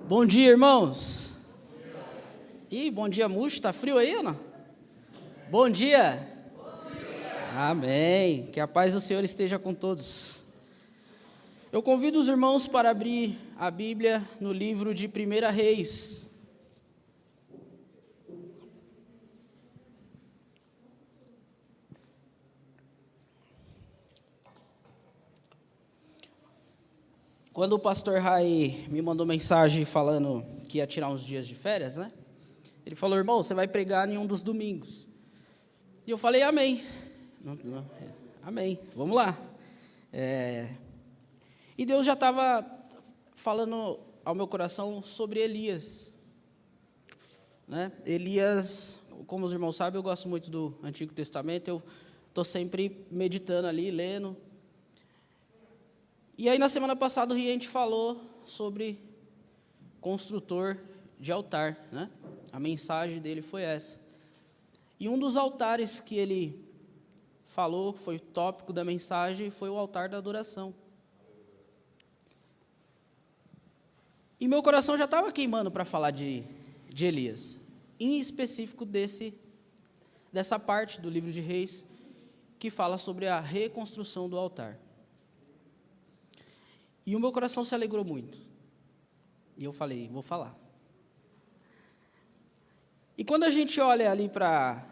Bom dia, irmãos. Ih, bom dia, murcho. Tá frio aí ou não? Bom dia. Amém. Que a paz do Senhor esteja com todos. Eu convido os irmãos para abrir a Bíblia no livro de 1 Reis. Quando o pastor Rai me mandou mensagem falando que ia tirar uns dias de férias, né? Ele falou, irmão, você vai pregar em um dos domingos. E eu falei, amém. Amém, vamos lá. E Deus já estava falando ao meu coração sobre Elias. Né? Elias, como os irmãos sabem, eu gosto muito do Antigo Testamento, eu estou sempre meditando ali, lendo. E aí, na semana passada, o Riente falou sobre construtor de altar, né? A mensagem dele foi essa. E um dos altares que ele falou, foi o tópico da mensagem, foi o altar da adoração. E meu coração já estava queimando para falar de Elias, em específico dessa parte do livro de Reis, que fala sobre a reconstrução do altar. E o meu coração se alegrou muito. E eu falei, vou falar. E quando a gente olha ali para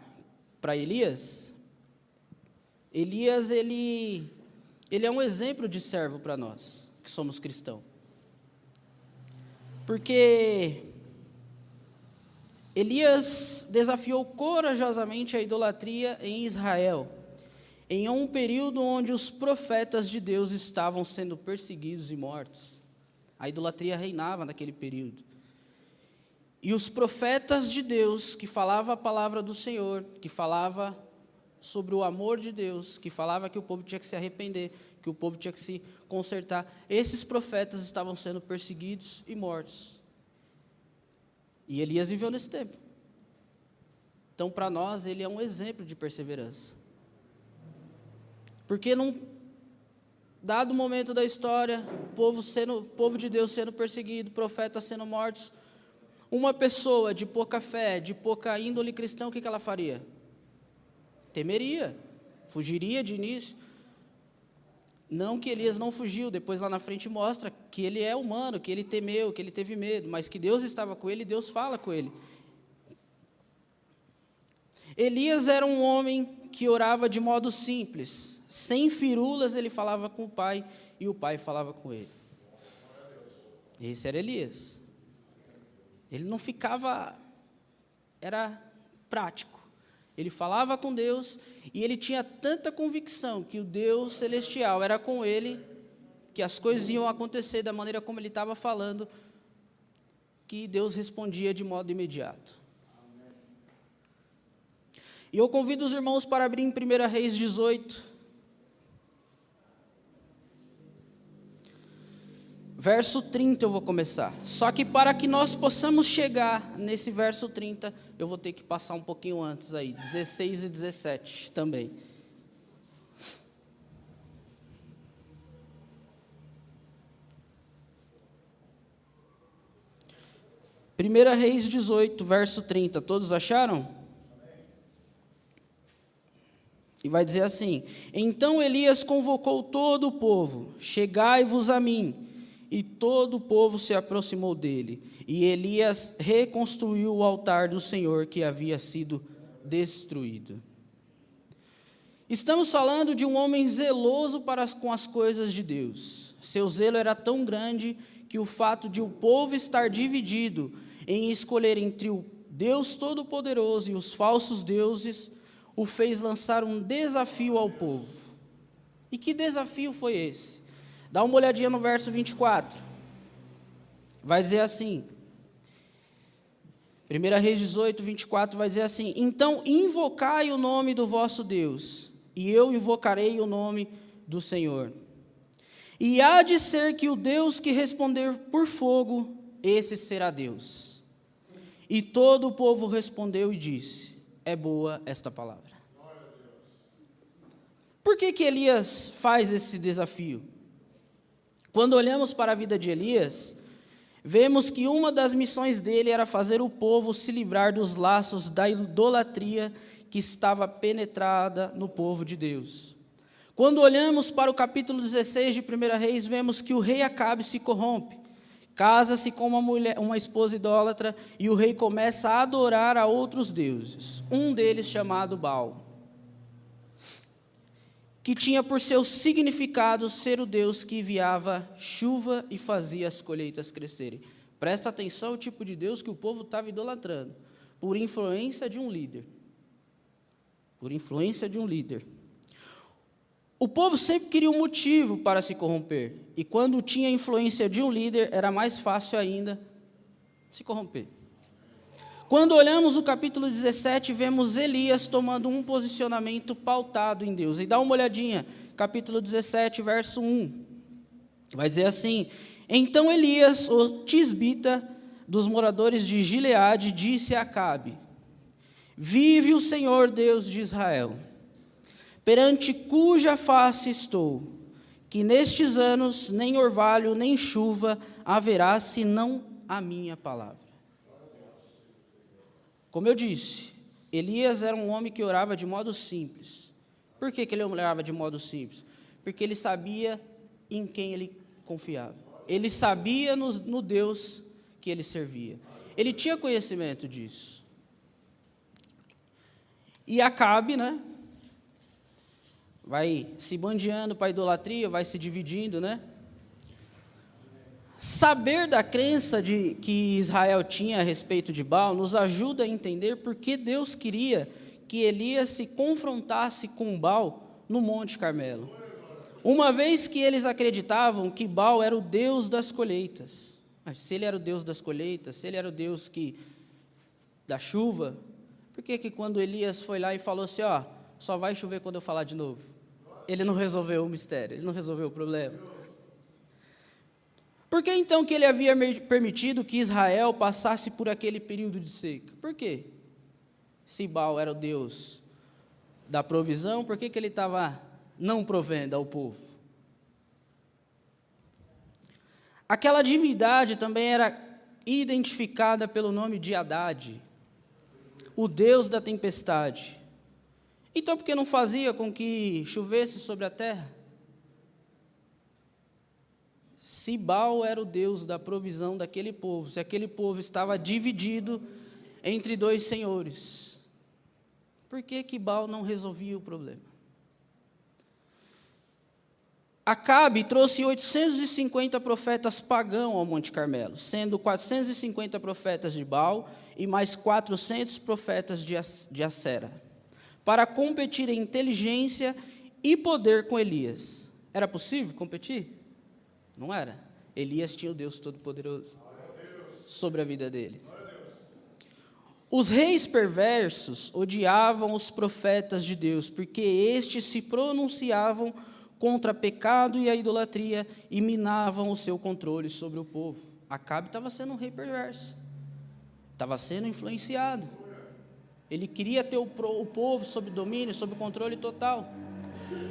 Elias, ele é um exemplo de servo para nós, que somos cristãos. Porque Elias desafiou corajosamente a idolatria em Israel, em um período onde os profetas de Deus estavam sendo perseguidos e mortos. A idolatria reinava naquele período. E os profetas de Deus, que falavam a palavra do Senhor, que falava sobre o amor de Deus, que falava que o povo tinha que se arrepender, que o povo tinha que se consertar, esses profetas estavam sendo perseguidos e mortos. E Elias viveu nesse tempo. Então, para nós, ele é um exemplo de perseverança. Porque num dado momento da história, o povo de Deus sendo perseguido, profetas sendo mortos, uma pessoa de pouca fé, de pouca índole cristã, o que ela faria? Temeria, fugiria de início. Não que Elias não fugiu, depois lá na frente mostra que ele é humano, que ele temeu, que ele teve medo, mas que Deus estava com ele e Deus fala com ele. Elias era um homem que orava de modo simples, sem firulas ele falava com o pai e o pai falava com ele. Esse era Elias. Ele não ficava, era prático. Ele falava com Deus e ele tinha tanta convicção que o Deus celestial era com ele, que as coisas iam acontecer da maneira como ele estava falando, que Deus respondia de modo imediato. E eu convido os irmãos para abrir em 1 Reis 18, verso 30 eu vou começar. Só que para que nós possamos chegar nesse verso 30, eu vou ter que passar um pouquinho antes aí, 16 e 17 também. Primeira Reis 18, verso 30, todos acharam? E vai dizer assim, então Elias convocou todo o povo, chegai-vos a mim. E todo o povo se aproximou dele, e Elias reconstruiu o altar do Senhor que havia sido destruído. Estamos falando de um homem zeloso com as coisas de Deus. Seu zelo era tão grande que o fato de o povo estar dividido em escolher entre o Deus Todo-Poderoso e os falsos deuses, o fez lançar um desafio ao povo. E que desafio foi esse? Dá uma olhadinha no verso 24. Vai dizer assim. 1 Reis 18, 24 vai dizer assim. Então invocai o nome do vosso Deus, e eu invocarei o nome do Senhor. E há de ser que o Deus que responder por fogo, esse será Deus. E todo o povo respondeu e disse, é boa esta palavra. Por que Elias faz esse desafio? Quando olhamos para a vida de Elias, vemos que uma das missões dele era fazer o povo se livrar dos laços da idolatria que estava penetrada no povo de Deus. Quando olhamos para o capítulo 16 de 1 Reis, vemos que o rei Acabe se corrompe, casa-se com uma esposa idólatra, e o rei começa a adorar a outros deuses, um deles chamado Baal, que tinha por seu significado ser o Deus que enviava chuva e fazia as colheitas crescerem. Presta atenção ao tipo de Deus que o povo estava idolatrando, por influência de um líder. Por influência de um líder. O povo sempre queria um motivo para se corromper, e quando tinha influência de um líder, era mais fácil ainda se corromper. Quando olhamos o capítulo 17, vemos Elias tomando um posicionamento pautado em Deus. E dá uma olhadinha, capítulo 17, verso 1. Vai dizer assim: então Elias, o tisbita dos moradores de Gileade, disse a Acabe: vive o Senhor Deus de Israel, perante cuja face estou, que nestes anos nem orvalho nem chuva haverá, senão a minha palavra. Como eu disse, Elias era um homem que orava de modo simples. Por que ele orava de modo simples? Porque ele sabia em quem ele confiava. Ele sabia no Deus que ele servia. Ele tinha conhecimento disso. E Acabe, vai se bandeando para a idolatria, vai se dividindo, Saber da crença que Israel tinha a respeito de Baal nos ajuda a entender por que Deus queria que Elias se confrontasse com Baal no Monte Carmelo. Uma vez que eles acreditavam que Baal era o Deus das colheitas. Mas se ele era o Deus das colheitas, se ele era o Deus da chuva, por que quando Elias foi lá e falou assim, só vai chover quando eu falar de novo? Ele não resolveu o mistério, ele não resolveu o problema. Por que então que ele havia permitido que Israel passasse por aquele período de seca? Por quê? Se Baal era o Deus da provisão, por que ele estava não provendo ao povo? Aquela divindade também era identificada pelo nome de Haddad, o Deus da tempestade. Então, por que não fazia com que chovesse sobre a terra? Se Baal era o Deus da provisão daquele povo, se aquele povo estava dividido entre dois senhores, por que Baal não resolvia o problema? Acabe trouxe 850 profetas pagãos ao Monte Carmelo, sendo 450 profetas de Baal e mais 400 profetas de Acera, para competir em inteligência e poder com Elias. Era possível competir? Não era. Elias tinha o Deus Todo-Poderoso sobre a vida dele. Os reis perversos odiavam os profetas de Deus, porque estes se pronunciavam contra pecado e a idolatria e minavam o seu controle sobre o povo. Acabe estava sendo um rei perverso, estava sendo influenciado. Ele queria ter o povo sob domínio, sob controle total.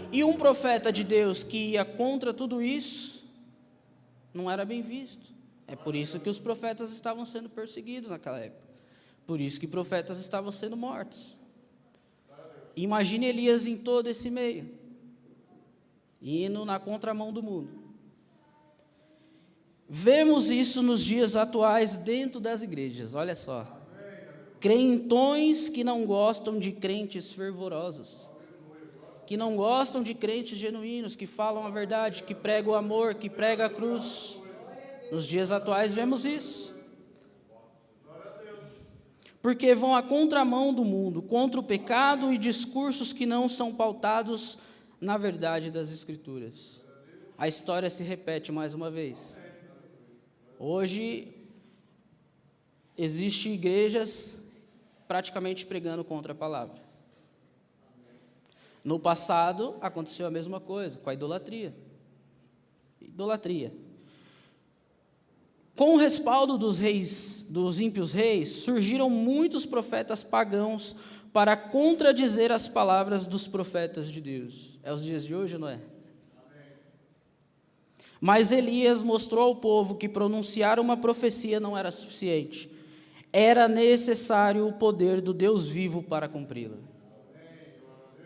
E um profeta de Deus que ia contra tudo isso, não era bem visto. É por isso que os profetas estavam sendo perseguidos naquela época. Por isso que profetas estavam sendo mortos. Imagine Elias em todo esse meio, indo na contramão do mundo. Vemos isso nos dias atuais dentro das igrejas, olha só. Crentões que não gostam de crentes fervorosos, que não gostam de crentes genuínos, que falam a verdade, que pregam o amor, que pregam a cruz. Nos dias atuais vemos isso. Porque vão à contramão do mundo, contra o pecado e discursos que não são pautados na verdade das Escrituras. A história se repete mais uma vez. Hoje, existem igrejas praticamente pregando contra a palavra. No passado, aconteceu a mesma coisa, com a idolatria. Com o respaldo dos ímpios reis, surgiram muitos profetas pagãos para contradizer as palavras dos profetas de Deus. É os dias de hoje, não é? Mas Elias mostrou ao povo que pronunciar uma profecia não era suficiente. Era necessário o poder do Deus vivo para cumpri-la.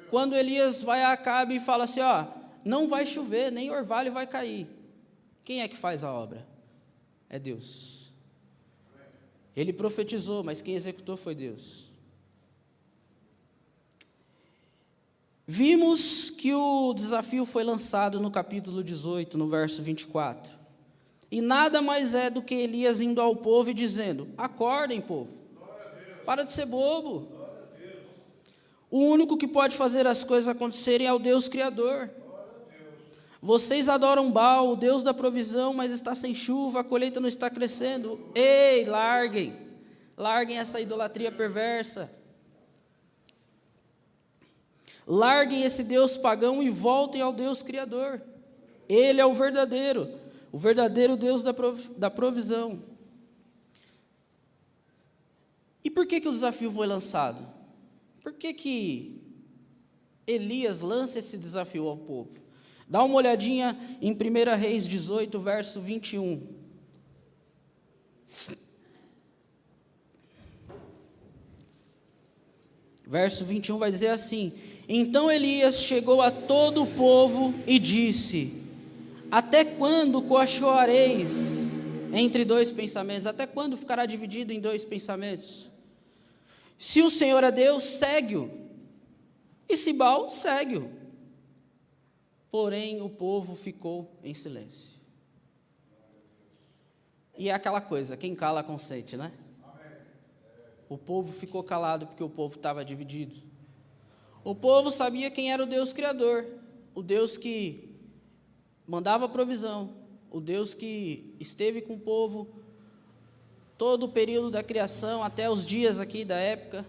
Quando Elias vai a Acabe e fala assim, ó, não vai chover, nem orvalho vai cair. Quem é que faz a obra? É Deus. Ele profetizou, mas quem executou foi Deus. Vimos que o desafio foi lançado no capítulo 18, no verso 24. E nada mais é do que Elias indo ao povo e dizendo, acordem, povo, para de ser bobo. O único que pode fazer as coisas acontecerem é o Deus Criador. Vocês adoram Baal, o Deus da provisão, mas está sem chuva, a colheita não está crescendo. Ei, larguem essa idolatria perversa. Larguem esse Deus pagão e voltem ao Deus Criador. Ele é o verdadeiro Deus da provisão. E por que o desafio foi lançado? Por que Elias lança esse desafio ao povo? Dá uma olhadinha em 1 Reis 18, verso 21. Verso 21 vai dizer assim: Então Elias chegou a todo o povo e disse, até quando coachoareis entre dois pensamentos? Até quando ficará dividido em dois pensamentos? Se o Senhor é Deus, segue-o. E se Baal, segue-o. Porém, o povo ficou em silêncio. E é aquela coisa, quem cala consente, né? O povo ficou calado porque o povo estava dividido. O povo sabia quem era o Deus Criador, o Deus que mandava provisão, o Deus que esteve com o povo todo o período da criação, até os dias aqui da época.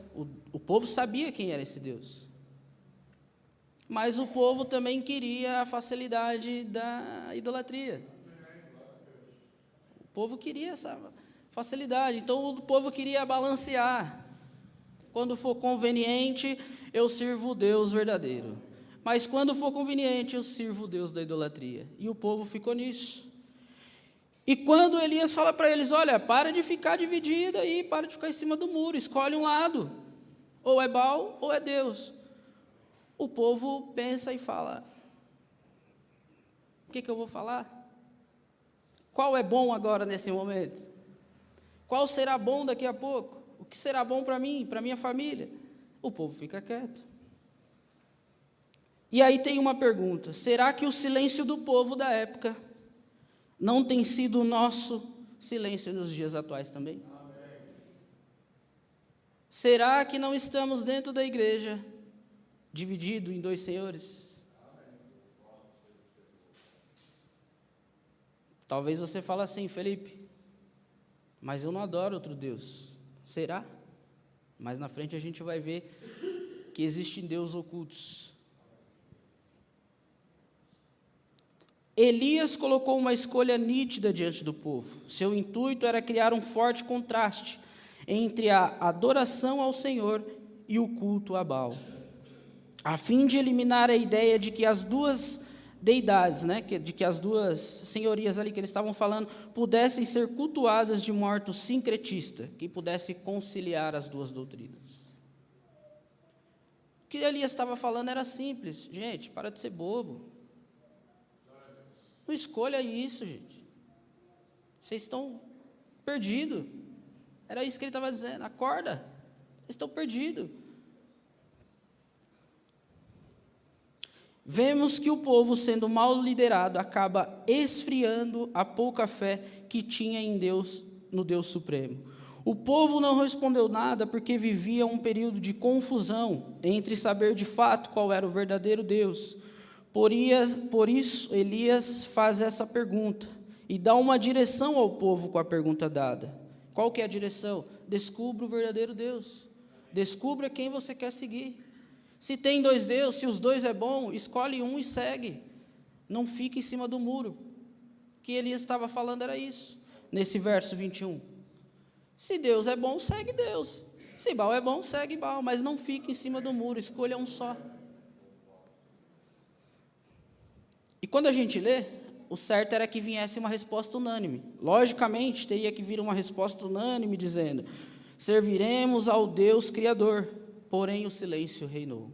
O povo sabia quem era esse Deus. Mas o povo também queria a facilidade da idolatria. O povo queria essa facilidade, então o povo queria balancear. Quando for conveniente, eu sirvo o Deus verdadeiro. Mas quando for conveniente, eu sirvo o Deus da idolatria. E o povo ficou nisso. E quando Elias fala para eles, olha, para de ficar dividido aí, para de ficar em cima do muro, escolhe um lado. Ou é Baal ou é Deus. O povo pensa e fala, o que eu vou falar? Qual é bom agora nesse momento? Qual será bom daqui a pouco? O que será bom para mim, para minha família? O povo fica quieto. E aí tem uma pergunta, será que o silêncio do povo da época não tem sido o nosso silêncio nos dias atuais também? Amém. Será que não estamos dentro da igreja dividido em dois senhores? Talvez você fale assim, Felipe, mas eu não adoro outro Deus. Será? Mas na frente a gente vai ver que existem deuses ocultos. Elias colocou uma escolha nítida diante do povo. Seu intuito era criar um forte contraste entre a adoração ao Senhor e o culto a Baal, a fim de eliminar a ideia de que as duas deidades, de que as duas senhorias ali que eles estavam falando, pudessem ser cultuadas de modo sincretista, que pudesse conciliar as duas doutrinas. O que Elias estava falando era simples, gente, para de ser bobo. Não escolha isso, gente. Vocês estão perdidos. Era isso que ele estava dizendo, acorda, vocês estão perdidos. Vemos que o povo, sendo mal liderado, acaba esfriando a pouca fé que tinha em Deus, no Deus Supremo. O povo não respondeu nada porque vivia um período de confusão entre saber de fato qual era o verdadeiro Deus. Por isso, Elias faz essa pergunta e dá uma direção ao povo com a pergunta dada. Qual que é a direção? Descubra o verdadeiro Deus. Descubra quem você quer seguir. Se tem dois deuses, se os dois é bom, escolhe um e segue. Não fique em cima do muro. O que Elias estava falando era isso, nesse verso 21. Se Deus é bom, segue Deus. Se Baal é bom, segue Baal, mas não fique em cima do muro, escolha um só. E quando a gente lê, o certo era que viesse uma resposta unânime. Logicamente, teria que vir uma resposta unânime dizendo: serviremos ao Deus Criador. Porém, o silêncio reinou.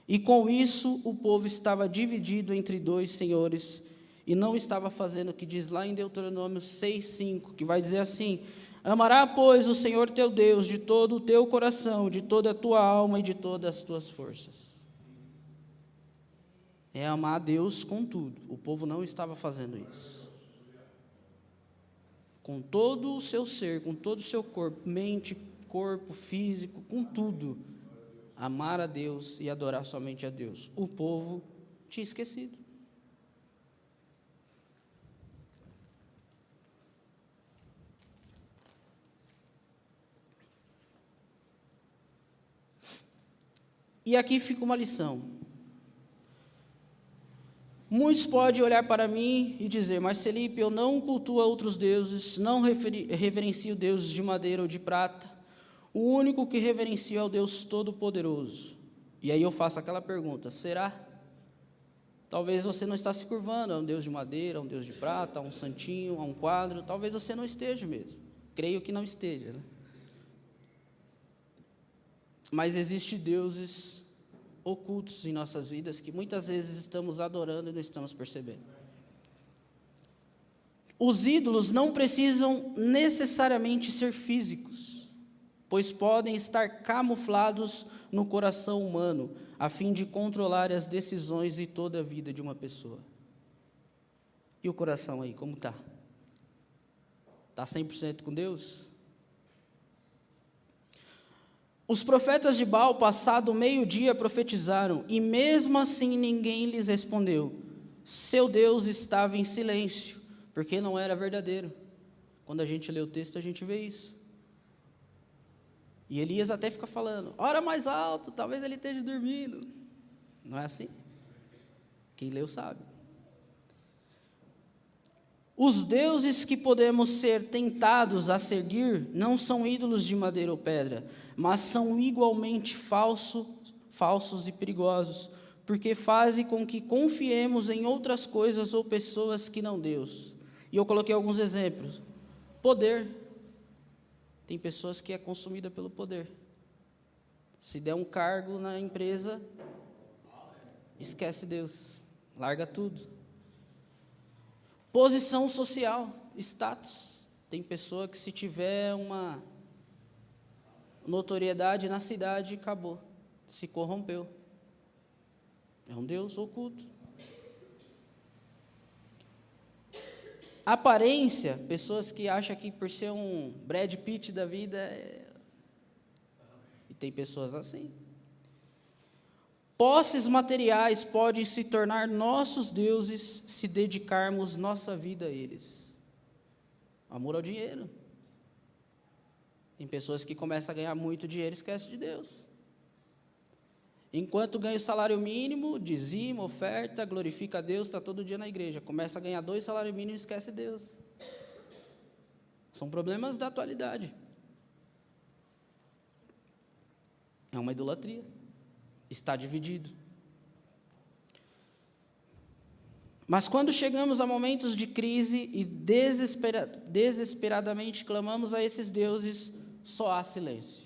E com isso, o povo estava dividido entre dois senhores e não estava fazendo o que diz lá em Deuteronômio 6:5, que vai dizer assim: amará, pois, o Senhor teu Deus de todo o teu coração, de toda a tua alma e de todas as tuas forças. É amar a Deus com tudo. O povo não estava fazendo isso. Com todo o seu ser, com todo o seu corpo, mente, corpo, físico, com tudo. Amar a Deus e adorar somente a Deus. O povo tinha esquecido. E aqui fica uma lição. Muitos podem olhar para mim e dizer: mas Felipe, eu não cultuo a outros deuses, não reverencio deuses de madeira ou de prata, o único que reverencio é o Deus Todo-Poderoso. E aí eu faço aquela pergunta: será? Talvez você não está se curvando a um Deus de madeira, a um Deus de prata, a um santinho, a um quadro, talvez você não esteja mesmo, creio que não esteja, né? Mas existem deuses ocultos em nossas vidas que muitas vezes estamos adorando e não estamos percebendo. Os ídolos não precisam necessariamente ser físicos, pois podem estar camuflados no coração humano, a fim de controlar as decisões e toda a vida de uma pessoa. E o coração aí, como está? Está 100% com Deus? Os profetas de Baal, passado o meio-dia, profetizaram, e mesmo assim ninguém lhes respondeu. Seu Deus estava em silêncio, porque não era verdadeiro. Quando a gente lê o texto, a gente vê isso. E Elias até fica falando: ora mais alto, talvez ele esteja dormindo. Não é assim? Quem leu sabe. Os deuses que podemos ser tentados a seguir não são ídolos de madeira ou pedra, mas são igualmente falsos e perigosos, porque fazem com que confiemos em outras coisas ou pessoas que não Deus. E eu coloquei alguns exemplos. Poder. Tem pessoas que é consumida pelo poder. Se der um cargo na empresa, esquece Deus, larga tudo. Posição social, status. Tem pessoa que se tiver uma notoriedade na cidade, acabou, se corrompeu. É um Deus oculto. Aparência, pessoas que acham que por ser um Brad Pitt da vida, e tem pessoas assim. Posses materiais podem se tornar nossos deuses se dedicarmos nossa vida a eles. Amor ao dinheiro. Tem pessoas que começam a ganhar muito dinheiro e esquecem de Deus. Enquanto ganha o salário mínimo, dizima, oferta, glorifica a Deus, está todo dia na igreja. Começa a ganhar 2 salários mínimos e esquece Deus. São problemas da atualidade. É uma idolatria. Está dividido. Mas quando chegamos a momentos de crise e desesperadamente clamamos a esses deuses, só há silêncio.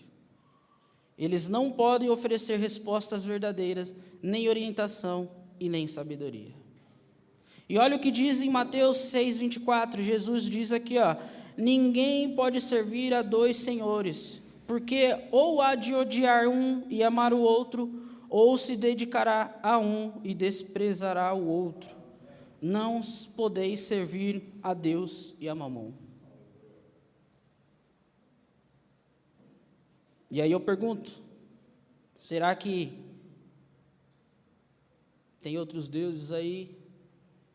Eles não podem oferecer respostas verdadeiras, nem orientação e nem sabedoria. E olha o que diz em Mateus 6:24, Jesus diz aqui, ninguém pode servir a 2 senhores, porque ou há de odiar um e amar o outro, ou se dedicará a um e desprezará o outro. Não podeis servir a Deus e a Mamon. E aí eu pergunto, será que tem outros deuses aí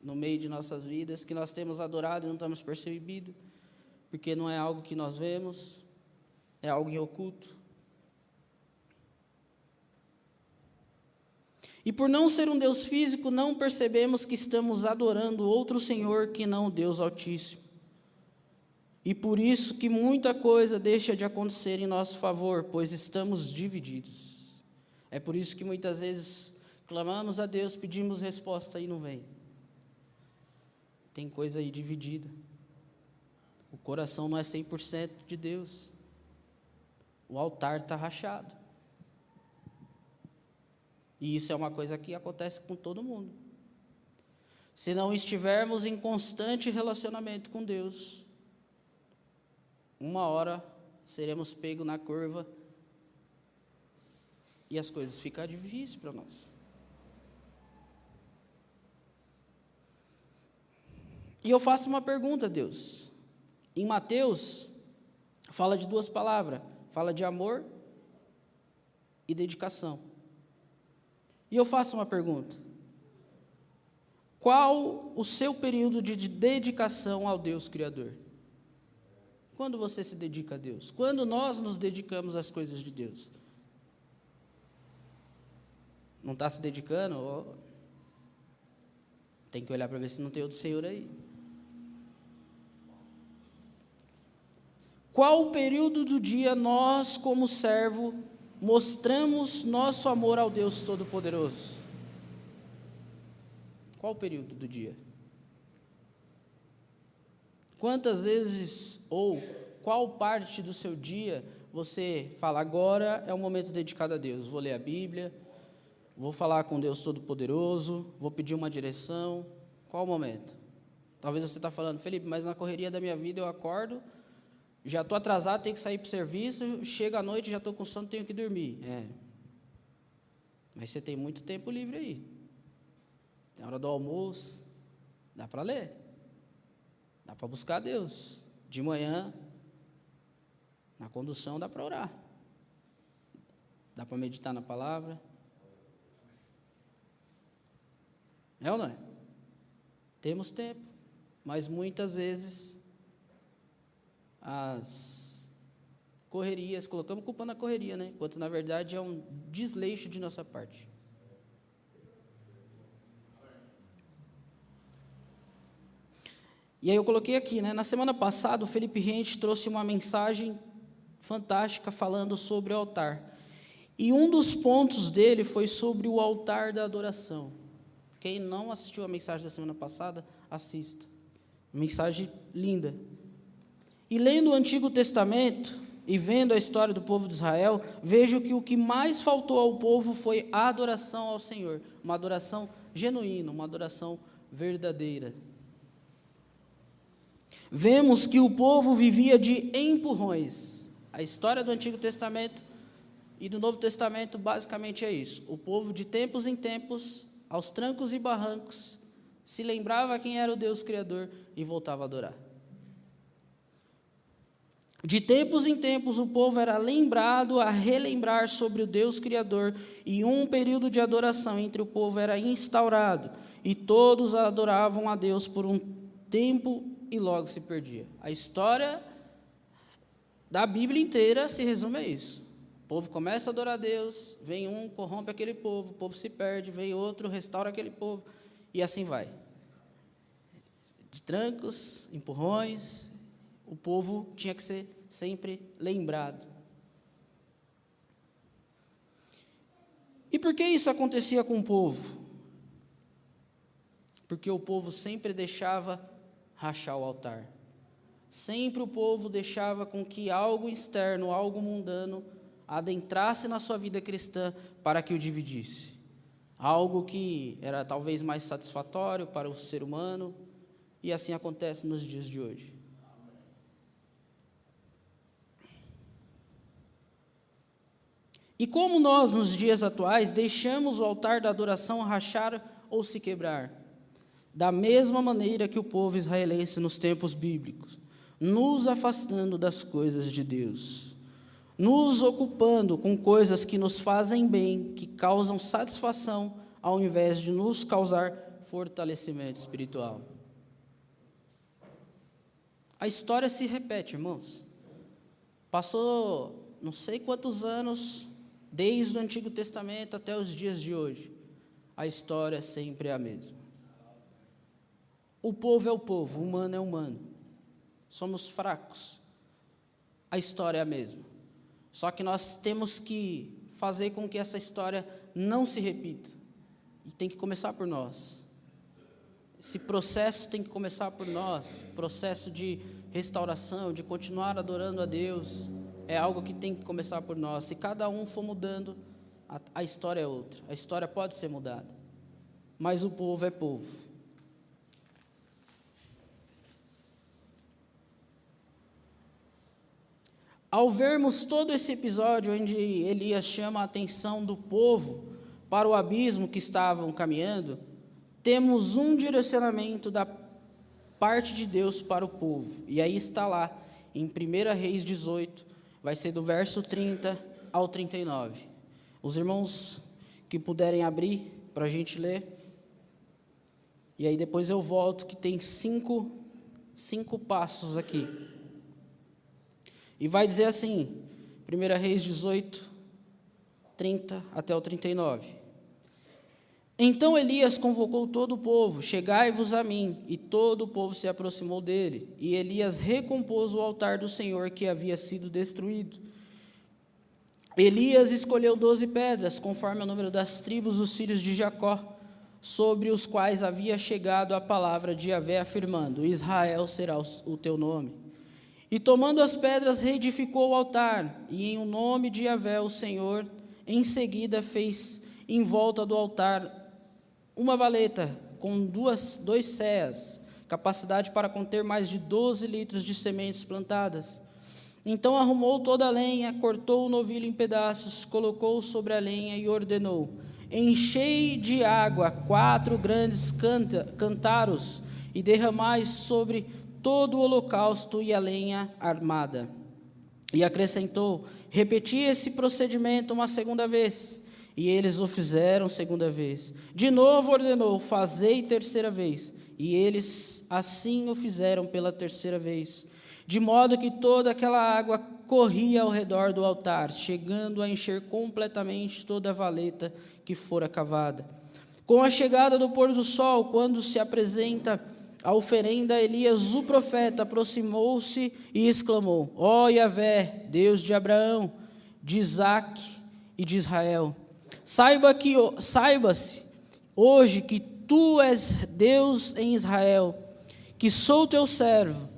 no meio de nossas vidas que nós temos adorado e não estamos percebido, porque não é algo que nós vemos, é algo em oculto? E por não ser um Deus físico, não percebemos que estamos adorando outro Senhor que não o Deus Altíssimo. E por isso que muita coisa deixa de acontecer em nosso favor, pois estamos divididos. É por isso que muitas vezes clamamos a Deus, pedimos resposta e não vem. tem coisa aí dividida. O coração não é 100% de Deus. O altar está rachado. E isso é uma coisa que acontece com todo mundo. Se não estivermos em constante relacionamento com Deus, uma hora seremos pegos na curva e as coisas ficam difíceis para nós. E eu faço uma pergunta a Deus. Em Mateus, fala de duas palavras. Fala de amor e dedicação. E eu faço uma pergunta. Qual o seu período de dedicação ao Deus Criador? Quando você se dedica a Deus? Quando nós nos dedicamos às coisas de Deus? Não está se dedicando? Tem que olhar para ver se não tem outro Senhor aí. Qual o período do dia nós, como servo, mostramos nosso amor ao Deus Todo-Poderoso? Qual o período do dia? Quantas vezes, ou qual parte do seu dia você fala, agora é um momento dedicado a Deus, vou ler a Bíblia, vou falar com Deus Todo-Poderoso, vou pedir uma direção? Qual o momento? Talvez você está falando, Felipe, mas na correria da minha vida eu acordo, já estou atrasado, tenho que sair para o serviço, chega à noite, já estou com sono, tenho que dormir. Mas você tem muito tempo livre aí. Tem hora do almoço, dá para ler. Dá para buscar Deus. De manhã, na condução, dá para orar. Dá para meditar na palavra. É ou não é? Temos tempo, mas muitas vezes as correrias, colocamos culpa na correria, né? Enquanto na verdade é um desleixo de nossa parte. E aí eu coloquei aqui, né? Na semana passada o Felipe Rente trouxe uma mensagem fantástica falando sobre o altar. E um dos pontos dele foi sobre o altar da adoração. Quem não assistiu a mensagem da semana passada, assista. Mensagem linda. E lendo o Antigo Testamento e vendo a história do povo de Israel, vejo que o que mais faltou ao povo foi a adoração ao Senhor. Uma adoração genuína, uma adoração verdadeira. Vemos que o povo vivia de empurrões. A história do Antigo Testamento e do Novo Testamento basicamente é isso. O povo de tempos em tempos, aos trancos e barrancos, se lembrava quem era o Deus Criador e voltava a adorar. De tempos em tempos, o povo era lembrado a relembrar sobre o Deus Criador, e um período de adoração entre o povo era instaurado, e todos adoravam a Deus por um tempo e logo se perdia. A história da Bíblia inteira se resume a isso. O povo começa a adorar a Deus, vem um, corrompe aquele povo, o povo se perde, vem outro, restaura aquele povo, e assim vai. De trancos, empurrões, o povo tinha que ser sempre lembrado. E por que isso acontecia com o povo? Porque o povo sempre deixava rachar o altar. Sempre o povo deixava com que algo externo, algo mundano, adentrasse na sua vida cristã para que o dividisse. Algo que era talvez mais satisfatório para o ser humano, e assim acontece nos dias de hoje. E como nós, nos dias atuais, deixamos o altar da adoração rachar ou se quebrar? Da mesma maneira que o povo israelense nos tempos bíblicos, nos afastando das coisas de Deus, nos ocupando com coisas que nos fazem bem, que causam satisfação, ao invés de nos causar fortalecimento espiritual. A história se repete, irmãos. Passou não sei quantos anos, desde o Antigo Testamento até os dias de hoje. A história sempre é a mesma. O povo é o povo, o humano é o humano. Somos fracos. A história é a mesma. Só que nós temos que fazer com que essa história não se repita. E tem que começar por nós. esse processo tem que começar por nós, processo de restauração, de continuar adorando a Deus, é algo que tem que começar por nós. Se cada um for mudando, a história é outra. A história pode ser mudada, mas o povo é povo. Ao vermos todo esse episódio onde Elias chama a atenção do povo para o abismo que estavam caminhando, temos um direcionamento da parte de Deus para o povo. E aí está lá, em 1 Reis 18, vai ser do verso 30 ao 39. Os irmãos que puderem abrir para a gente ler. E aí depois eu volto, que tem cinco passos aqui. E vai dizer assim, 1 Reis 18, 30 até o 39. Então Elias convocou todo o povo, chegai-vos a mim, e todo o povo se aproximou dele. E Elias recompôs o altar do Senhor que havia sido destruído. Elias escolheu 12 pedras, conforme o número das tribos dos filhos de Jacó, sobre os quais havia chegado a palavra de Yahvé, afirmando: Israel será o teu nome. E tomando as pedras, reedificou o altar, e em o nome de Yahvé, o Senhor, em seguida fez em volta do altar uma valeta com dois cés, capacidade para conter mais de 12 litros de sementes plantadas. Então arrumou toda a lenha, cortou o novilho em pedaços, colocou sobre a lenha e ordenou: enchei de água 4 grandes cântaros e derramai sobre todo o holocausto e a lenha armada. E acrescentou: repeti esse procedimento uma segunda vez. E eles o fizeram segunda vez. De novo ordenou: fazei terceira vez. E eles assim o fizeram pela terceira vez. De modo que toda aquela água corria ao redor do altar, chegando a encher completamente toda a valeta que fora cavada. Com a chegada do pôr do sol, quando se apresenta a oferenda, Elias, o profeta, aproximou-se e exclamou: ó Yahvé, Deus de Abraão, de Isaque e de Israel, saiba-se hoje que tu és Deus em Israel, que sou teu servo,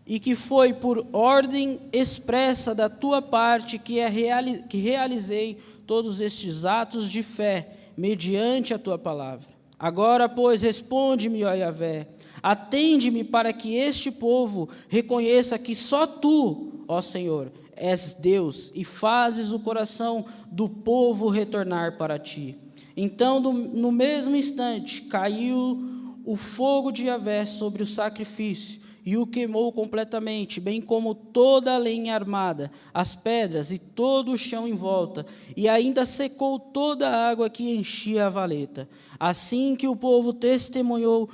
e que foi por ordem expressa da tua parte que realizei todos estes atos de fé, mediante a tua palavra. Agora, pois, responde-me, ó Yahvé, atende-me para que este povo reconheça que só tu, ó Senhor, és Deus, e fazes o coração do povo retornar para ti. Então, no mesmo instante, caiu o fogo de Yahvé sobre o sacrifício, e o queimou completamente, bem como toda a lenha armada, as pedras e todo o chão em volta, e ainda secou toda a água que enchia a valeta. Assim que o povo testemunhou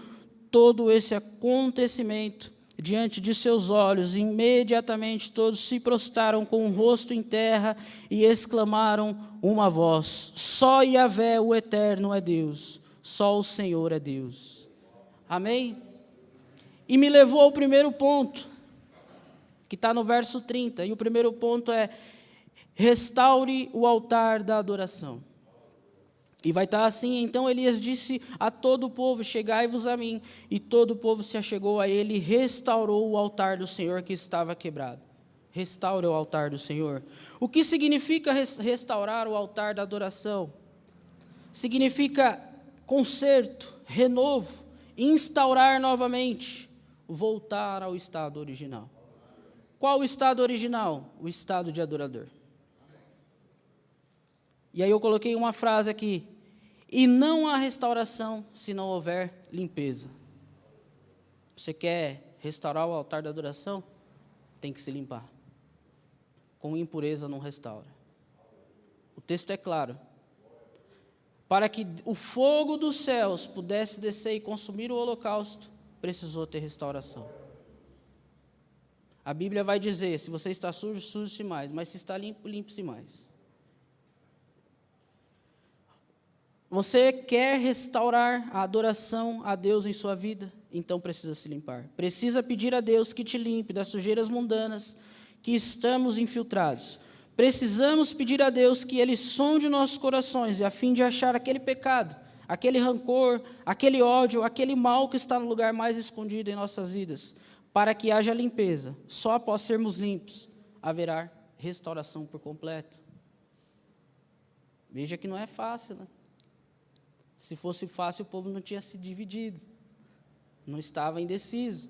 todo esse acontecimento diante de seus olhos, imediatamente todos se prostraram com o rosto em terra e exclamaram uma voz: só Yahvé, o Eterno, é Deus, só o Senhor é Deus. Amém? E me levou ao primeiro ponto, que está no verso 30, e o primeiro ponto é: restaure o altar da adoração. E vai estar assim: então Elias disse a todo o povo: chegai-vos a mim. E todo o povo se achegou a ele e restaurou o altar do Senhor que estava quebrado. Restaure o altar do Senhor. O que significa restaurar o altar da adoração? Significa conserto, renovo, instaurar novamente, voltar ao estado original. Qual o estado original? O estado de adorador. E aí eu coloquei uma frase aqui: e não há restauração se não houver limpeza. Você quer restaurar o altar da adoração? Tem que se limpar. Com impureza não restaura. O texto é claro. Para que o fogo dos céus pudesse descer e consumir o holocausto, precisou ter restauração. A Bíblia vai dizer: se você está sujo, suje-se mais, mas se está limpo, limpe-se mais. Você quer restaurar a adoração a Deus em sua vida? Então precisa se limpar. Precisa pedir a Deus que te limpe das sujeiras mundanas que estamos infiltrados. Precisamos pedir a Deus que Ele sonde nossos corações, e a fim de achar aquele pecado, aquele rancor, aquele ódio, aquele mal que está no lugar mais escondido em nossas vidas, para que haja limpeza. Só após sermos limpos, haverá restauração por completo. Veja que não é fácil, né? Se fosse fácil, o povo não tinha se dividido, não estava indeciso,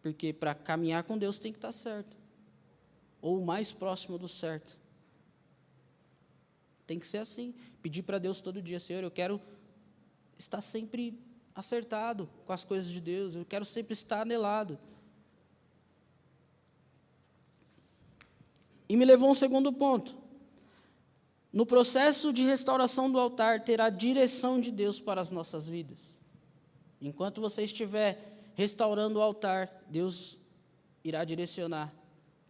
porque para caminhar com Deus tem que estar certo, ou o mais próximo do certo. Tem que ser assim, pedir para Deus todo dia: Senhor, eu quero estar sempre acertado com as coisas de Deus, eu quero sempre estar anelado. E me levou a um segundo ponto. No processo de restauração do altar, terá direção de Deus para as nossas vidas. Enquanto você estiver restaurando o altar, Deus irá direcionar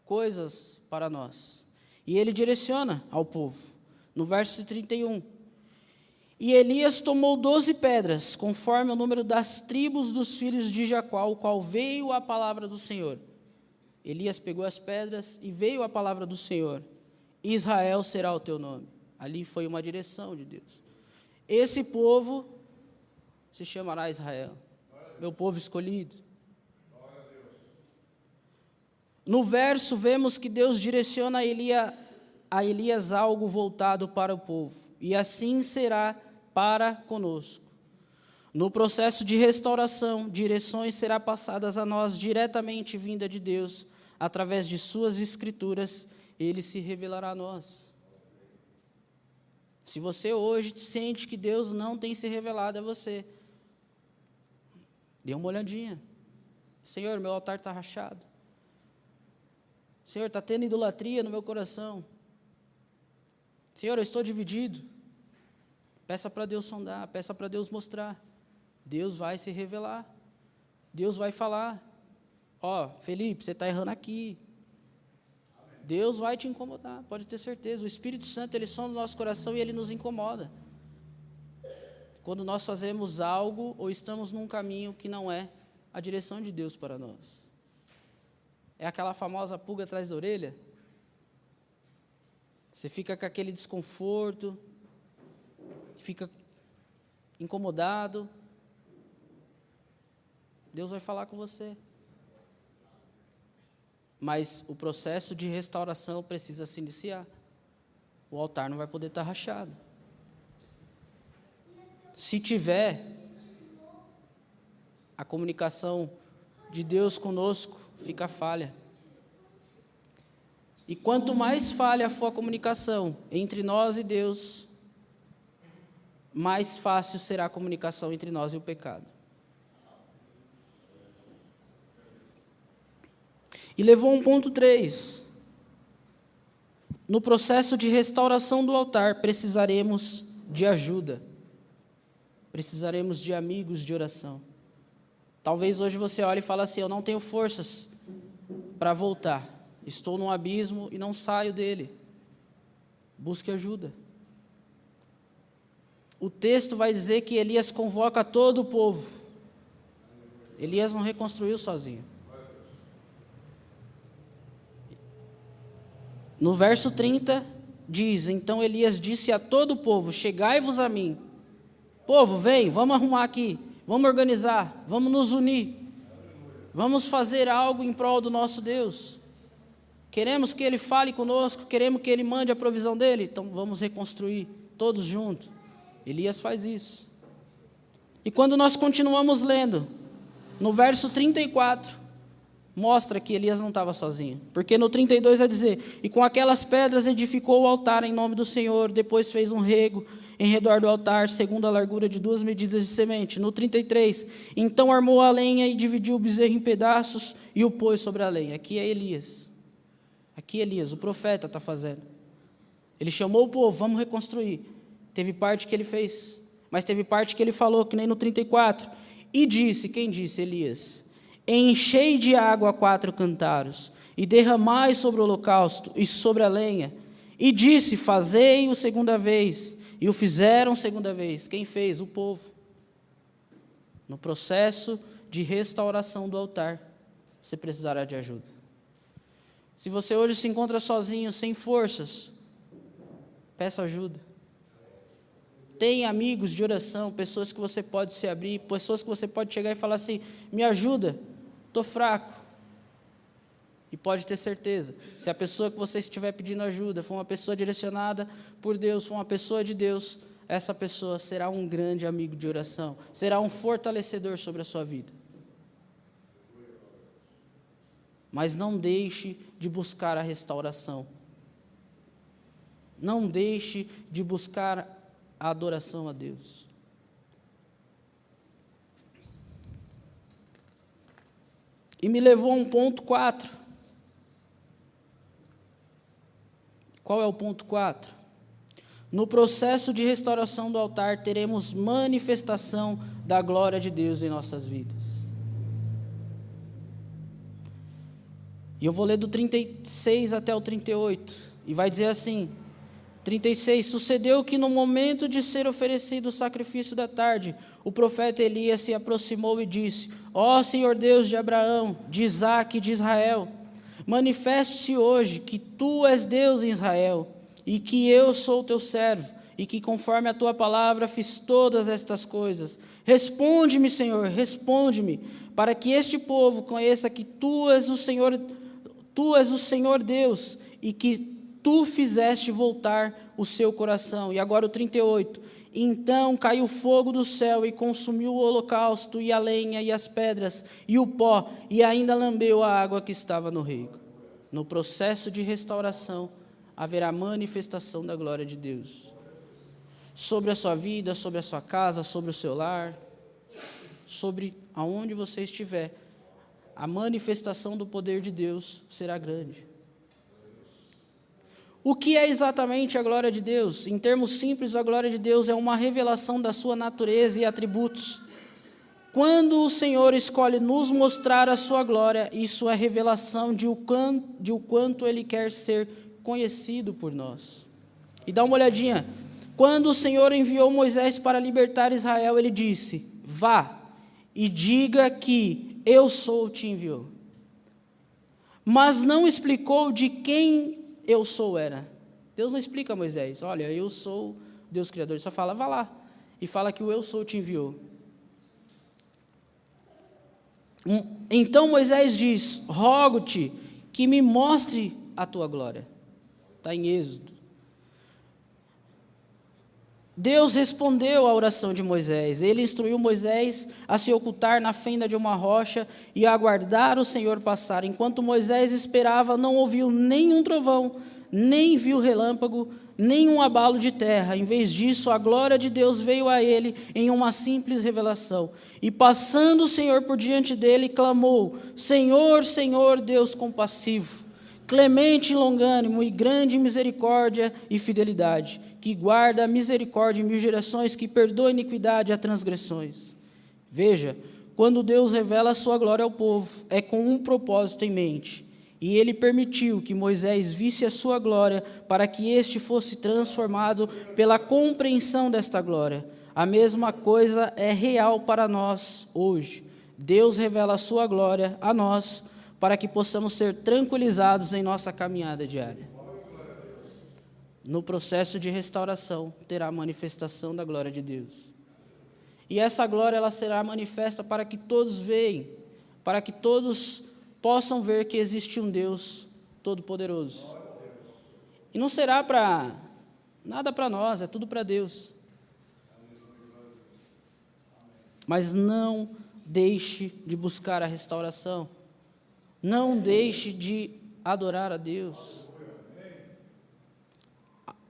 coisas para nós. E Ele direciona ao povo. No verso 31. E Elias tomou 12 pedras, conforme o número das tribos dos filhos de Jacó, o qual veio a palavra do Senhor. Elias pegou as pedras e veio a palavra do Senhor: Israel será o teu nome. Ali foi uma direção de Deus. Esse povo se chamará Israel, meu povo escolhido. No verso, vemos que Deus direciona a Elias algo voltado para o povo, e assim será para conosco. No processo de restauração, direções serão passadas a nós diretamente vinda de Deus, através de suas escrituras, Ele se revelará a nós. Se você hoje sente que Deus não tem se revelado a você, dê uma olhadinha. Senhor, meu altar está rachado. Senhor, está tendo idolatria no meu coração. Senhor, eu estou dividido. Peça para Deus sondar, peça para Deus mostrar. Deus vai se revelar. Deus vai falar: ó, Felipe, você está errando aqui. Deus vai te incomodar, pode ter certeza. O Espírito Santo, Ele sonda o nosso coração e Ele nos incomoda. Quando nós fazemos algo ou estamos num caminho que não é a direção de Deus para nós. É aquela famosa pulga atrás da orelha. Você fica com aquele desconforto, fica incomodado. Deus vai falar com você. Mas o processo de restauração precisa se iniciar. O altar não vai poder estar rachado. Se tiver, a comunicação de Deus conosco fica falha. E quanto mais falha for a comunicação entre nós e Deus, mais fácil será a comunicação entre nós e o pecado. E levou um ponto 3. No processo de restauração do altar, precisaremos de ajuda. Precisaremos de amigos de oração. Talvez hoje você olhe e fale assim: eu não tenho forças para voltar. Estou num abismo e não saio dele. Busque ajuda. O texto vai dizer que Elias convoca todo o povo. Elias não reconstruiu sozinho. No verso 30, diz: então Elias disse a todo o povo: chegai-vos a mim. Povo, vem, vamos arrumar aqui, vamos organizar, vamos nos unir. Vamos fazer algo em prol do nosso Deus. Queremos que Ele fale conosco, queremos que Ele mande a provisão dEle, então vamos reconstruir, todos juntos. Elias faz isso. E quando nós continuamos lendo, no verso 34, mostra que Elias não estava sozinho. Porque no 32 vai dizer: e com aquelas pedras edificou o altar em nome do Senhor, depois fez um rego em redor do altar, segundo a largura de 2 medidas de semente. No 33, então armou a lenha e dividiu o bezerro em pedaços e o pôs sobre a lenha. Aqui é Elias. Aqui Elias, o profeta, está fazendo. Ele chamou o povo: vamos reconstruir. Teve parte que ele fez, mas teve parte que ele falou, que nem no 34. E disse, quem disse? Elias: enchei de água 4 cantaros, e derramai sobre o holocausto e sobre a lenha. E disse: fazei-o segunda vez. E o fizeram segunda vez. Quem fez? O povo. No processo de restauração do altar, você precisará de ajuda. Se você hoje se encontra sozinho, sem forças, peça ajuda. Tem amigos de oração, pessoas que você pode se abrir, pessoas que você pode chegar e falar assim: me ajuda, estou fraco. E pode ter certeza, se a pessoa que você estiver pedindo ajuda for uma pessoa direcionada por Deus, for uma pessoa de Deus, essa pessoa será um grande amigo de oração, será um fortalecedor sobre a sua vida. Mas não deixe de buscar a restauração. Não deixe de buscar a adoração a Deus. E me levou a um ponto 4. Qual é o ponto 4? No processo de restauração do altar, teremos manifestação da glória de Deus em nossas vidas. E eu vou ler do 36 até o 38, e vai dizer assim: 36, sucedeu que no momento de ser oferecido o sacrifício da tarde, o profeta Elias se aproximou e disse: ó Senhor Deus de Abraão, de Isaque e de Israel, manifeste-se hoje que tu és Deus em Israel, e que eu sou teu servo, e que conforme a tua palavra fiz todas estas coisas. Responde-me, Senhor, responde-me, para que este povo conheça que tu és o Senhor Deus, e que tu fizeste voltar o seu coração. E agora o 38. Então caiu fogo do céu e consumiu o holocausto, e a lenha, e as pedras, e o pó, e ainda lambeu a água que estava no rego. No processo de restauração, haverá manifestação da glória de Deus. Sobre a sua vida, sobre a sua casa, sobre o seu lar, sobre aonde você estiver, a manifestação do poder de Deus será grande. O que é exatamente a glória de Deus? Em termos simples, a glória de Deus é uma revelação da sua natureza e atributos. Quando o Senhor escolhe nos mostrar a sua glória, isso é revelação de o quanto Ele quer ser conhecido por nós. E dá uma olhadinha. Quando o Senhor enviou Moisés para libertar Israel, Ele disse: vá e diga que eu sou te enviou. Mas não explicou de quem eu sou era. Deus não explica a Moisés: olha, eu sou Deus Criador. Ele só fala: vá lá e fala que o eu sou te enviou. Então Moisés diz: rogo-te que me mostre a tua glória. Está em Êxodo. Deus respondeu à oração de Moisés. Ele instruiu Moisés a se ocultar na fenda de uma rocha e a aguardar o Senhor passar. Enquanto Moisés esperava, não ouviu nenhum trovão, nem viu relâmpago, nem um abalo de terra. Em vez disso, a glória de Deus veio a ele em uma simples revelação. E passando o Senhor por diante dele, clamou: Senhor, Senhor, Deus compassivo, clemente e longânimo, e grande em misericórdia e fidelidade, que guarda a misericórdia em 1000 gerações, que perdoa a iniquidade e as transgressões. Veja, quando Deus revela a sua glória ao povo, é com um propósito em mente. E Ele permitiu que Moisés visse a sua glória, para que este fosse transformado pela compreensão desta glória. A mesma coisa é real para nós hoje. Deus revela a sua glória a nós, para que possamos ser tranquilizados em nossa caminhada diária. No processo de restauração, terá a manifestação da glória de Deus. E essa glória, ela será manifesta para que todos vejam, para que todos possam ver que existe um Deus Todo-Poderoso. E não será para nada para nós, é tudo para Deus. Mas não deixe de buscar a restauração. Não deixe de adorar a Deus.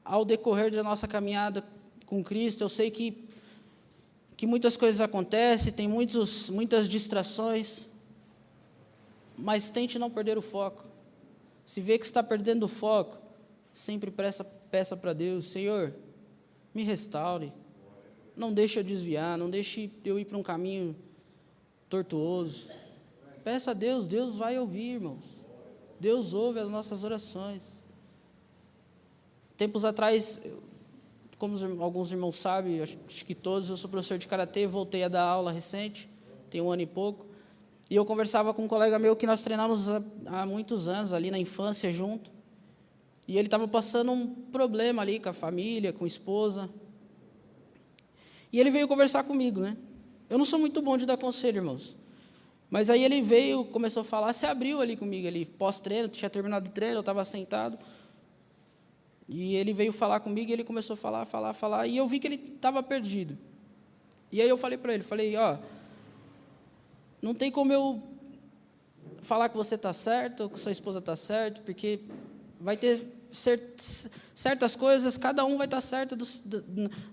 Ao decorrer da nossa caminhada com Cristo, eu sei que muitas coisas acontecem, tem muitas distrações, mas tente não perder o foco. Se vê que está perdendo o foco, sempre peça para Deus: Senhor, me restaure, não deixe eu desviar, não deixe eu ir para um caminho tortuoso. Peça a Deus, Deus vai ouvir, irmãos. Deus ouve as nossas orações. Tempos atrás, como alguns irmãos sabem, acho que todos, eu sou professor de karatê, voltei a dar aula recente, tem 1 ano e pouco, e eu conversava com um colega meu que nós treinamos há muitos anos, ali na infância junto, e ele estava passando um problema ali com a família, com a esposa, E ele veio conversar comigo, né? Eu não sou muito bom de dar conselho, irmãos. Mas aí ele veio, começou a falar, se abriu ali comigo, ele pós-treino, tinha terminado o treino, eu estava sentado. E ele veio falar comigo, e ele começou a falar, e eu vi que ele estava perdido. E aí eu falei para ele, não tem como eu falar que você está certo, ou que sua esposa está certa, porque vai ter certas coisas, cada um vai estar certo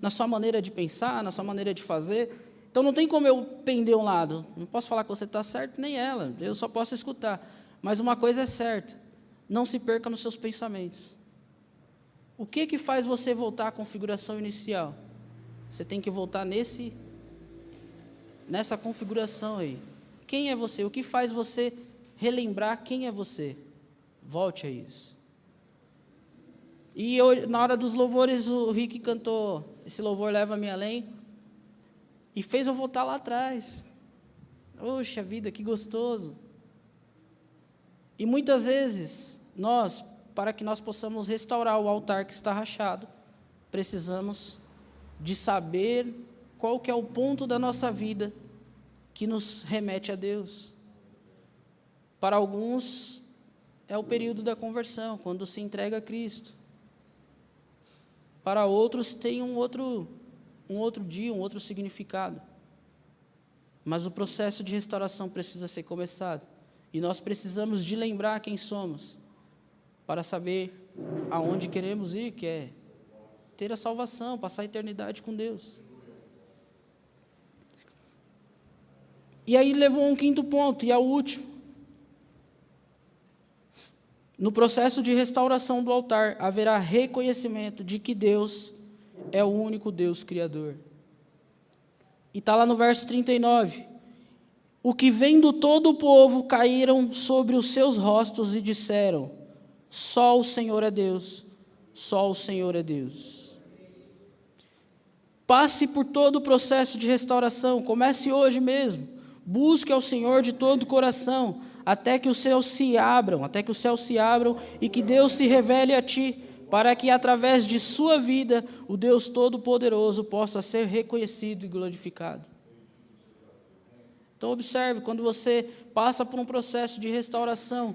na sua maneira de pensar, na sua maneira de fazer. Então não tem como eu pender um lado. Não posso falar que você está certo, nem ela. Eu só posso escutar. Mas uma coisa é certa, não se perca nos seus pensamentos. O que faz você voltar à configuração inicial? Você tem que voltar nessa configuração aí. Quem é você? O que faz você relembrar quem é você? Volte a isso. E eu, na hora dos louvores, o Rick cantou esse louvor Leva-me Além, e fez eu voltar lá atrás. Poxa vida, que gostoso. E muitas vezes, para que nós possamos restaurar o altar que está rachado, precisamos de saber qual que é o ponto da nossa vida que nos remete a Deus. Para alguns, é o período da conversão, quando se entrega a Cristo. Para outros, tem um outro dia, um outro significado. Mas o processo de restauração precisa ser começado. E nós precisamos de lembrar quem somos, para saber aonde queremos ir, que é ter a salvação, passar a eternidade com Deus. E aí levou um quinto ponto, e é o último. No processo de restauração do altar, haverá reconhecimento de que Deus é o único Deus Criador. E está lá no verso 39. O que vendo todo o povo, caíram sobre os seus rostos e disseram, só o Senhor é Deus, só o Senhor é Deus. Passe por todo o processo de restauração, comece hoje mesmo. Busque ao Senhor de todo o coração, até que os céus se abram, e que Deus se revele a ti, para que através de sua vida, o Deus Todo-Poderoso possa ser reconhecido e glorificado. Então observe, quando você passa por um processo de restauração,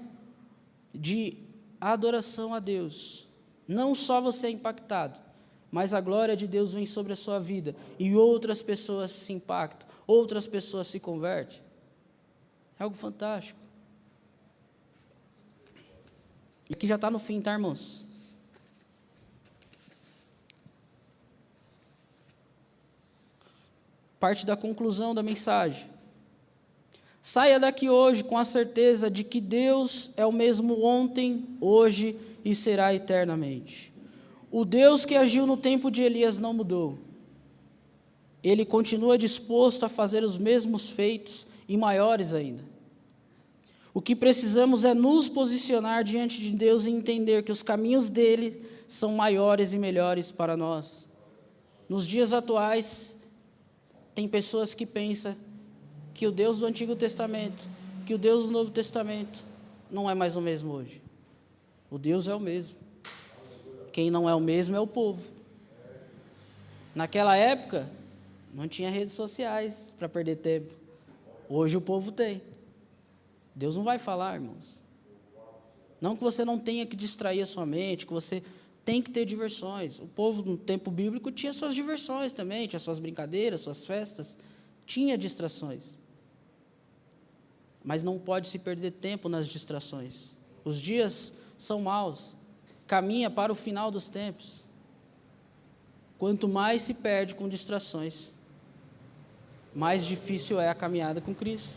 de adoração a Deus, não só você é impactado, mas a glória de Deus vem sobre a sua vida, e outras pessoas se impactam, outras pessoas se convertem. É algo fantástico. E aqui já está no fim, tá, irmãos? Parte da conclusão da mensagem. Saia daqui hoje com a certeza de que Deus é o mesmo ontem, hoje e será eternamente. O Deus que agiu no tempo de Elias não mudou. Ele continua disposto a fazer os mesmos feitos e maiores ainda. O que precisamos é nos posicionar diante de Deus e entender que os caminhos dele são maiores e melhores para nós. Nos dias atuais, tem pessoas que pensam que o Deus do Antigo Testamento, que o Deus do Novo Testamento não é mais o mesmo hoje. O Deus é o mesmo. Quem não é o mesmo é o povo. Naquela época, não tinha redes sociais para perder tempo. Hoje o povo tem. Deus não vai falar, irmãos. Não que você não tenha que distrair a sua mente, que você tem que ter diversões. O povo no tempo bíblico tinha suas diversões também, tinha suas brincadeiras, suas festas, tinha distrações. Mas não pode se perder tempo nas distrações. Os dias são maus, caminha para o final dos tempos. Quanto mais se perde com distrações, mais difícil é a caminhada com Cristo.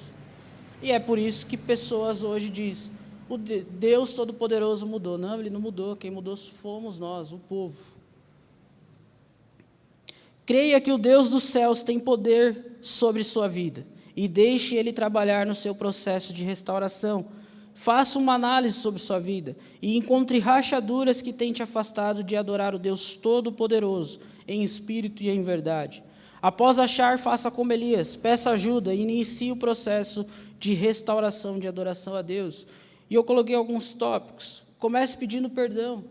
E é por isso que pessoas hoje dizem, o Deus Todo-Poderoso mudou. Não, Ele não mudou, quem mudou fomos nós, o povo. Creia que o Deus dos céus tem poder sobre sua vida e deixe Ele trabalhar no seu processo de restauração. Faça uma análise sobre sua vida e encontre rachaduras que têm te afastado de adorar o Deus Todo-Poderoso em espírito e em verdade. Após achar, faça como Elias, peça ajuda e inicie o processo de restauração, de adoração a Deus. E eu coloquei alguns tópicos. Comece pedindo perdão.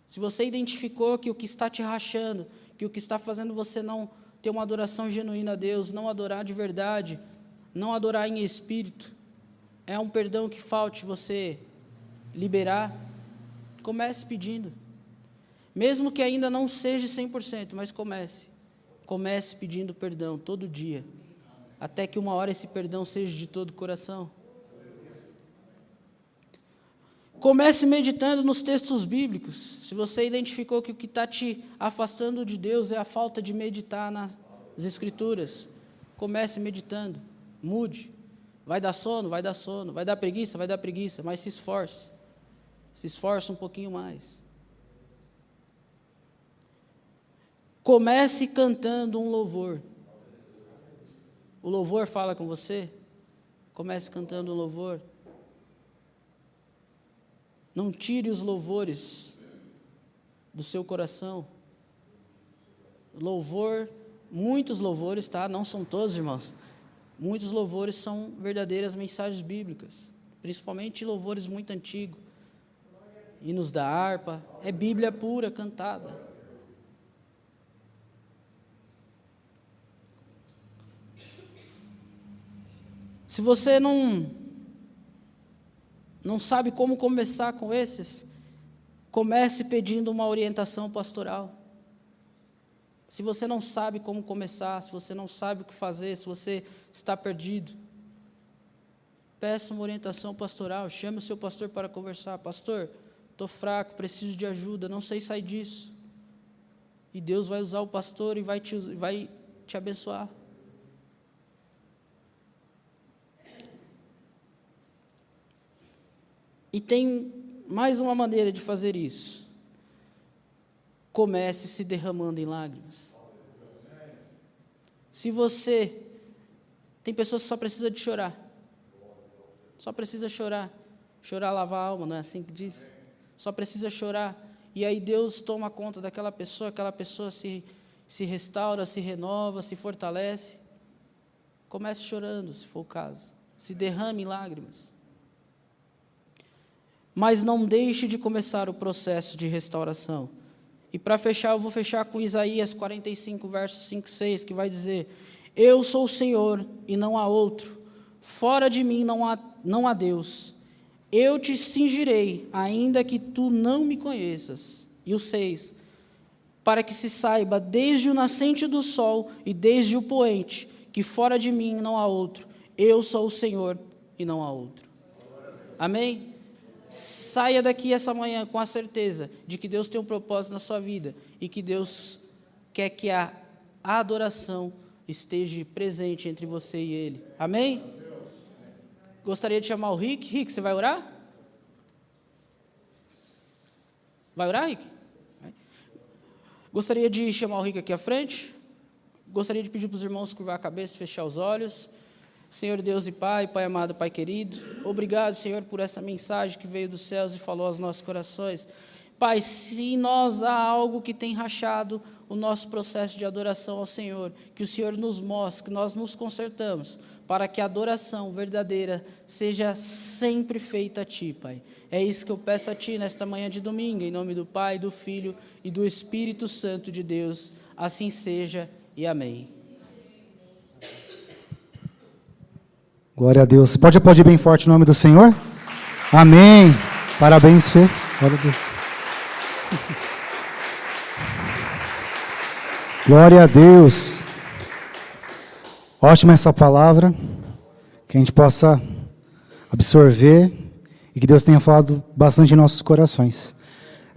Se você identificou que o que está te rachando, que o que está fazendo você não ter uma adoração genuína a Deus, não adorar de verdade, não adorar em espírito, é um perdão que falte você liberar, comece pedindo. Mesmo que ainda não seja 100%, mas comece pedindo perdão todo dia, até que uma hora esse perdão seja de todo o coração. Comece meditando nos textos bíblicos. Se você identificou que o que está te afastando de Deus é a falta de meditar nas Escrituras, comece meditando, mude. Vai dar sono, vai dar sono, vai dar preguiça, mas se esforce um pouquinho mais. Comece cantando um louvor. O louvor fala com você? Comece cantando um louvor. Não tire os louvores do seu coração. Louvor, muitos louvores, tá? Não são todos, irmãos. Muitos louvores são verdadeiras mensagens bíblicas, principalmente louvores muito antigos. Hinos da harpa, é Bíblia pura cantada. Se você não sabe como começar com esses, comece pedindo uma orientação pastoral. Se você não sabe como começar, se você não sabe o que fazer, se você está perdido, peça uma orientação pastoral, chame o seu pastor para conversar. Pastor, estou fraco, preciso de ajuda, não sei sair disso. E Deus vai usar o pastor e vai te abençoar. E tem mais uma maneira de fazer isso. Comece se derramando em lágrimas. Se você... Tem pessoas que só precisam de chorar. Só precisa chorar. Chorar lava a alma, não é assim que diz? Só precisa chorar. E aí Deus toma conta daquela pessoa, aquela pessoa se restaura, se renova, se fortalece. Comece chorando, se for o caso. Se derrame em lágrimas. Mas não deixe de começar o processo de restauração. E para fechar, eu vou fechar com Isaías 45, versos 5 e 6, que vai dizer: Eu sou o Senhor e não há outro, fora de mim não há Deus. Eu te cingirei, ainda que tu não me conheças. E o 6, para que se saiba desde o nascente do sol e desde o poente, que fora de mim não há outro. Eu sou o Senhor e não há outro. Amém? Saia daqui essa manhã com a certeza de que Deus tem um propósito na sua vida e que Deus quer que a adoração esteja presente entre você e Ele. Amém? Gostaria de chamar o Rick. Rick, você vai orar? Vai orar, Rick? Gostaria de chamar o Rick aqui à frente. Gostaria de pedir para os irmãos curvar a cabeça e fechar os olhos. Senhor Deus e Pai, Pai amado, Pai querido, obrigado, Senhor, por essa mensagem que veio dos céus e falou aos nossos corações. Pai, se em nós há algo que tem rachado o nosso processo de adoração ao Senhor, que o Senhor nos mostre, que nós nos consertamos, para que a adoração verdadeira seja sempre feita a Ti, Pai. É isso que eu peço a Ti nesta manhã de domingo, em nome do Pai, do Filho e do Espírito Santo de Deus. Assim seja e amém. Glória a Deus. Você pode aplaudir bem forte o nome do Senhor? Amém. Parabéns, Fê. Glória a Deus. Glória a Deus. Ótima essa palavra. Que a gente possa absorver e que Deus tenha falado bastante em nossos corações.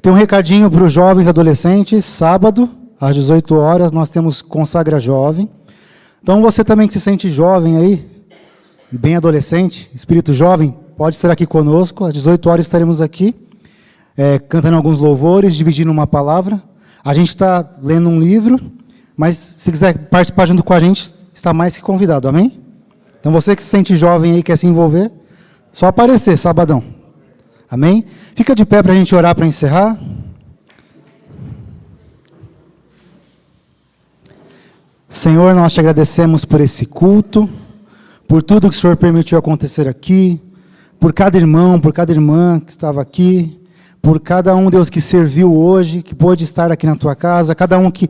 Tem um recadinho para os jovens e adolescentes. Sábado, às 18 horas, nós temos Consagra Jovem. Então, você também que se sente jovem aí, bem adolescente, espírito jovem, pode estar aqui conosco. Às 18 horas estaremos aqui, cantando alguns louvores, dividindo uma palavra. A gente está lendo um livro, mas se quiser participar junto com a gente, está mais que convidado, amém? Então você que se sente jovem aí, quer se envolver, só aparecer, sabadão. Amém? Fica de pé para a gente orar para encerrar. Senhor, nós te agradecemos por esse culto, por tudo que o Senhor permitiu acontecer aqui, por cada irmão, por cada irmã que estava aqui, por cada um, Deus, que serviu hoje, que pôde estar aqui na tua casa, cada um que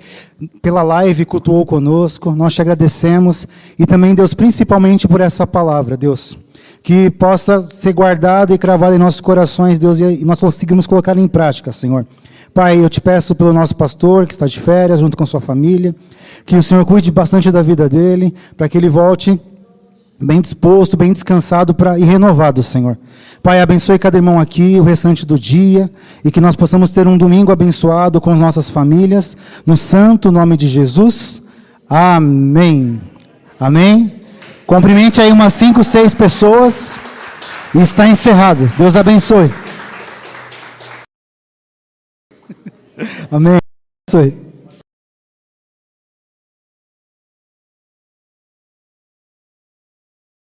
pela live cultuou conosco, nós te agradecemos, e também, Deus, principalmente por essa palavra, Deus, que possa ser guardada e cravada em nossos corações, Deus, e nós conseguimos colocar em prática, Senhor. Pai, eu te peço pelo nosso pastor, que está de férias, junto com sua família, que o Senhor cuide bastante da vida dele, para que ele volte bem disposto, bem descansado e renovado, Senhor. Pai, abençoe cada irmão aqui, o restante do dia, e que nós possamos ter um domingo abençoado com as nossas famílias, no santo nome de Jesus. Amém. Amém. Cumprimente aí umas 5, 6 pessoas, e está encerrado. Deus abençoe. Amém. Abençoe.